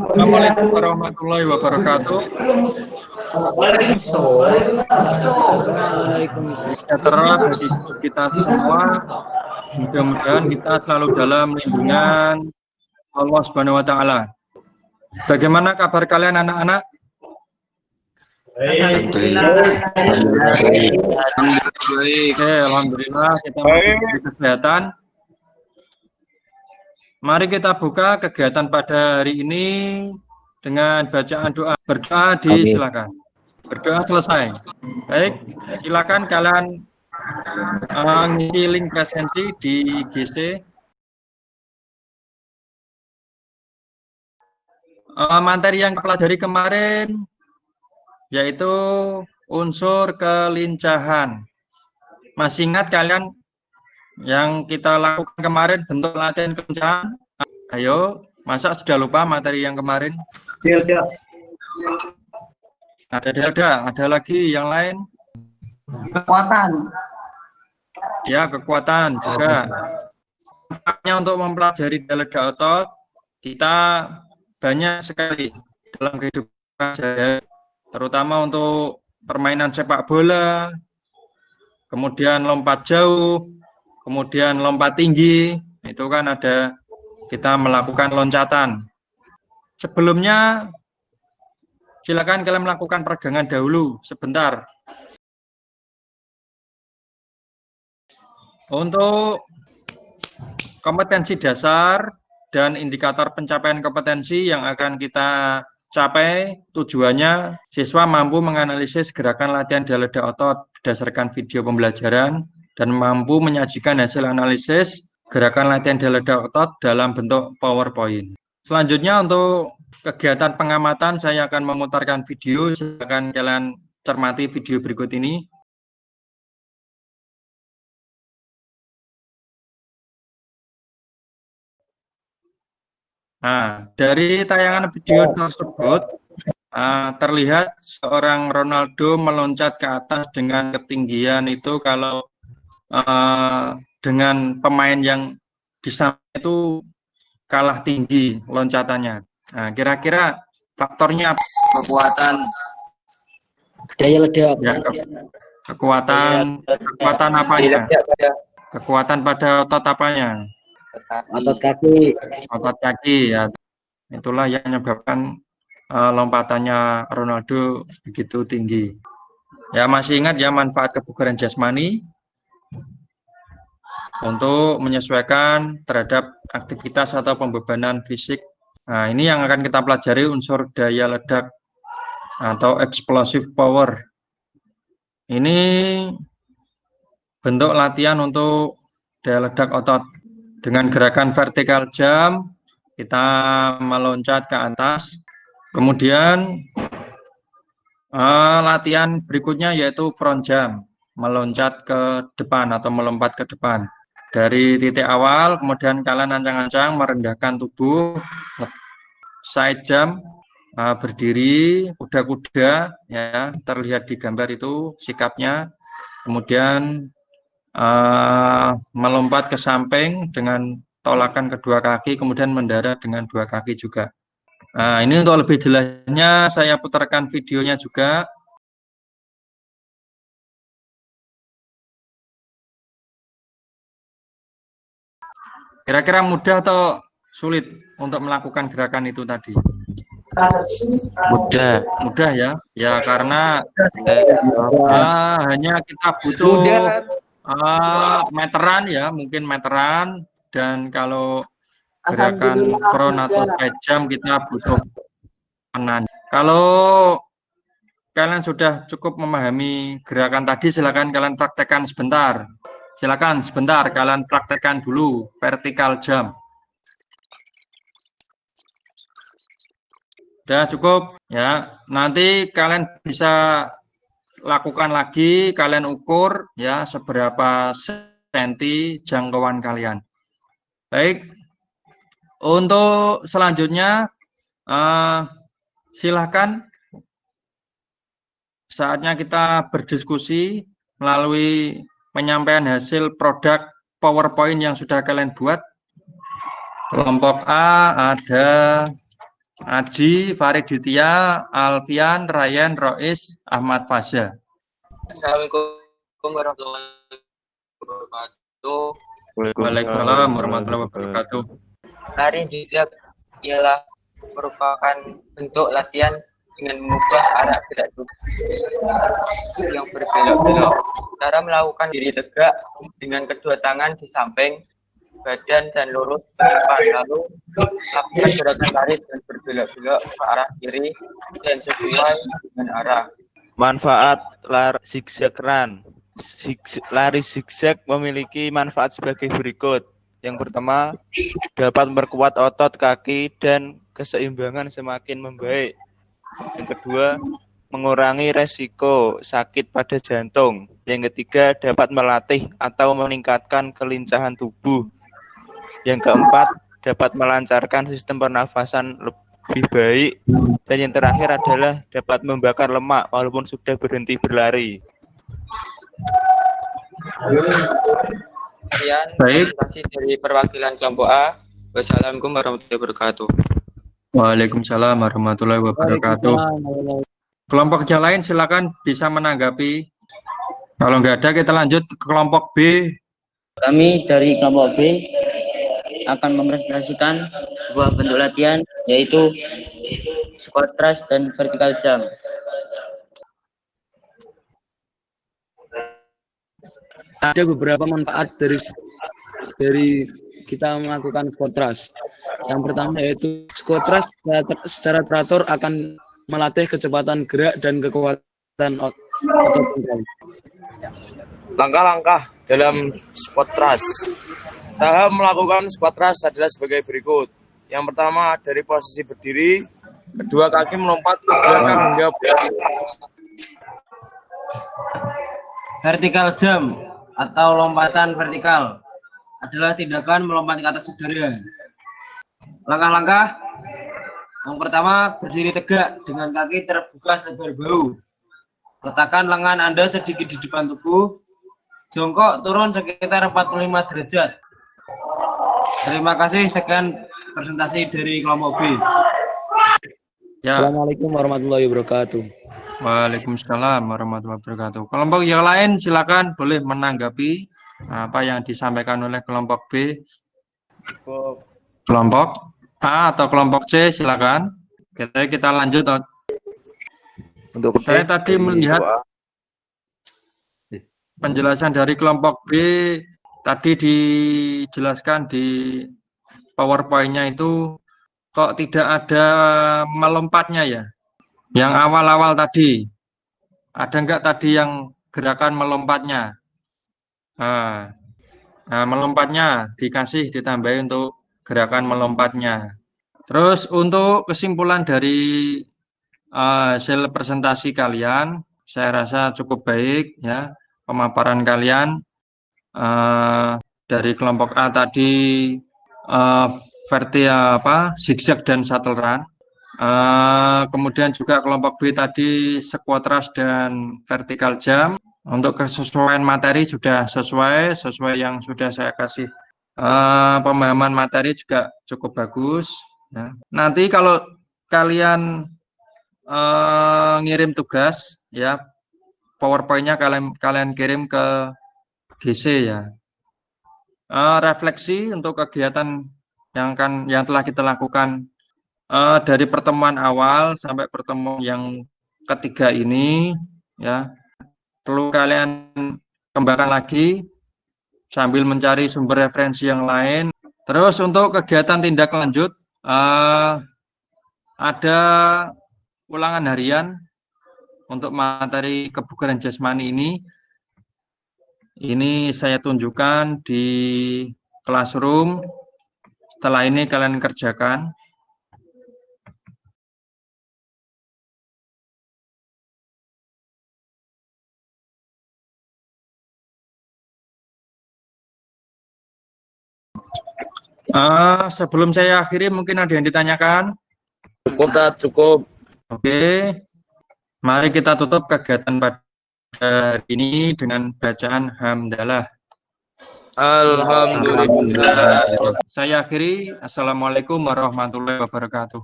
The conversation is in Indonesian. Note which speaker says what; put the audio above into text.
Speaker 1: Assalamualaikum warahmatullahi wabarakatuh. Sejahtera bagi kita semua. Mudah-mudahan kita selalu dalam lindungan Allah Subhanahu wa Ta'ala. Bagaimana kabar kalian anak-anak? Alhamdulillah kita memiliki kesehatan. Mari kita buka kegiatan pada hari ini dengan bacaan doa. Berdoa disilakan. Berdoa selesai. Baik, silakan kalian ngisi link presensi di GC. Materi yang pelajari kemarin yaitu unsur kelincahan. Masih ingat kalian yang kita lakukan kemarin bentuk latihan kelincahan? Ayo, masa sudah lupa materi yang kemarin?
Speaker 2: Tidak.
Speaker 1: Ada lagi yang lain?
Speaker 2: Kekuatan.
Speaker 1: Ya, kekuatan juga. Manfaatnya untuk mempelajari daya ledak otot, kita banyak sekali dalam kehidupan sehari-hari, terutama untuk permainan sepak bola, kemudian lompat jauh, kemudian lompat tinggi, itu kan ada kita melakukan loncatan. Sebelumnya, silakan kalian melakukan peregangan dahulu sebentar. Untuk kompetensi dasar dan indikator pencapaian kompetensi yang akan kita capai, tujuannya siswa mampu menganalisis gerakan latihan daya ledak otot berdasarkan video pembelajaran dan mampu menyajikan hasil analisis gerakan latihan daya ledak otot dalam bentuk PowerPoint. Selanjutnya untuk kegiatan pengamatan saya akan memutarkan video, silakan kalian cermati video berikut ini. Nah, dari tayangan video tersebut terlihat seorang Ronaldo meloncat ke atas dengan ketinggian itu kalau dengan pemain yang di samping itu kalah tinggi loncatannya. Nah, kira-kira faktornya apa?
Speaker 2: Kekuatan. Daya ledak.
Speaker 1: Ya, kekuatan apanya? Kekuatan pada otot apanya?
Speaker 2: Otot kaki.
Speaker 1: Otot kaki, ya. Itulah yang menyebabkan lompatannya Ronaldo begitu tinggi. Ya, masih ingat ya manfaat kebugaran jasmani untuk menyesuaikan terhadap aktivitas atau pembebanan fisik. Nah, ini yang akan kita pelajari unsur daya ledak atau explosive power. Ini bentuk latihan untuk daya ledak otot. Dengan gerakan vertikal jump, kita meloncat ke atas. Kemudian latihan berikutnya yaitu front jump, meloncat ke depan atau melompat ke depan. Dari titik awal, kemudian kalian ancang-ancang merendahkan tubuh, side jump, berdiri, kuda-kuda, ya terlihat di gambar itu sikapnya. Kemudian melompat ke samping dengan tolakan kedua kaki, kemudian mendarat dengan dua kaki juga. Nah, ini untuk lebih jelasnya saya putarkan videonya juga. Kira-kira mudah atau sulit untuk melakukan gerakan itu tadi? Mudah ya. Ya karena hanya kita butuh meteran ya, mungkin meteran, dan kalau gerakan front atau side jump kita butuh penan. Kalau kalian sudah cukup memahami gerakan tadi, silakan kalian praktekkan sebentar. Silakan sebentar kalian praktekkan dulu vertical jump. Sudah cukup ya. Nanti kalian bisa lakukan lagi, kalian ukur ya seberapa senti jangkauan kalian. Baik, untuk selanjutnya silahkan saatnya kita berdiskusi melalui penyampaian hasil produk PowerPoint yang sudah kalian buat. Kelompok A ada Aji, Fariditya, Alfian, Ryan, Rois, Ahmad Fasya.
Speaker 3: Assalamualaikum warahmatullahi wabarakatuh.
Speaker 1: Waalaikumsalam warahmatullahi wabarakatuh.
Speaker 3: Lari zigzag ialah merupakan bentuk latihan dengan mengubah arah gerak tubuh yang berbelok-belok. Cara melakukan diri tegak dengan kedua tangan di samping badan dan lurus ke depan, lalu lakukan gerakan lari dengan berbelok-belok ke arah kiri dan sesuai dengan arah.
Speaker 4: Manfaat zigzag run. Lari zigzag memiliki manfaat sebagai berikut. Yang pertama, dapat memperkuat otot kaki dan keseimbangan semakin membaik. Yang kedua, mengurangi resiko sakit pada jantung. Yang ketiga, dapat melatih atau meningkatkan kelincahan tubuh. Yang keempat, dapat melancarkan sistem pernafasan lebih baik. Dan yang terakhir adalah dapat membakar lemak walaupun sudah berhenti berlari.
Speaker 1: Baik.
Speaker 3: Presentasi dari perwakilan kelompok A. Wassalamualaikum warahmatullahi wabarakatuh.
Speaker 1: Waalaikumsalam warahmatullahi wabarakatuh. Kelompok yang lain silakan bisa menanggapi. Kalau nggak ada, kita lanjut ke kelompok B.
Speaker 5: Kami dari kelompok B akan mempresentasikan sebuah bentuk latihan, yaitu squat thrust dan vertical jump.
Speaker 6: Ada beberapa manfaat dari kita melakukan squat thrust. Yang pertama yaitu squat thrust secara teratur akan melatih kecepatan gerak dan kekuatan otot.
Speaker 7: Langkah-langkah dalam squat thrust. Tahap melakukan squat thrust adalah sebagai berikut. Yang pertama, dari posisi berdiri, kedua kaki melompat ke belakang hingga
Speaker 8: vertical jump atau lompatan vertikal adalah tindakan melompat ke atas udara. Langkah-langkah yang pertama, berdiri tegak dengan kaki terbuka selebar bahu. Letakkan lengan Anda sedikit di depan tubuh. Jongkok turun sekitar 45 derajat. Terima kasih, sekian presentasi dari kelompok B.
Speaker 1: Ya.
Speaker 6: Assalamualaikum warahmatullahi wabarakatuh.
Speaker 1: Waalaikumsalam warahmatullahi wabarakatuh. Kelompok yang lain silakan boleh menanggapi apa yang disampaikan oleh kelompok B. Kelompok A atau kelompok C silakan. Kita lanjut.
Speaker 4: Untuk
Speaker 1: Saya tadi melihat penjelasan dari kelompok B tadi dijelaskan di PowerPoint-nya itu kok tidak ada melompatnya ya. Yang awal-awal tadi, ada enggak tadi yang gerakan melompatnya? Nah, melompatnya dikasih ditambahin untuk gerakan melompatnya. Terus untuk kesimpulan dari hasil presentasi kalian, saya rasa cukup baik ya pemaparan kalian. Dari kelompok A tadi zigzag dan shuttle run. Kemudian juga kelompok B tadi squat thrust dan vertical jump. Untuk kesesuaian materi sudah sesuai yang sudah saya kasih. Pemahaman materi juga cukup bagus. Ya. Nanti kalau kalian ngirim tugas, ya PowerPoint-nya kalian kirim ke GC ya. Refleksi untuk kegiatan yang telah kita lakukan dari pertemuan awal sampai pertemuan yang ketiga ini ya, perlu kalian kembangkan lagi sambil mencari sumber referensi yang lain. Terus untuk kegiatan tindak lanjut ada ulangan harian untuk materi kebugaran jasmani ini. Ini saya tunjukkan di classroom. Setelah ini kalian kerjakan. Sebelum saya akhiri, mungkin ada yang ditanyakan?
Speaker 7: Cukup.
Speaker 1: Oke. Mari kita tutup kegiatan pada hari ini dengan bacaan hamdalah.
Speaker 7: Alhamdulillah.
Speaker 1: Saya akhiri. Assalamualaikum warahmatullahi wabarakatuh.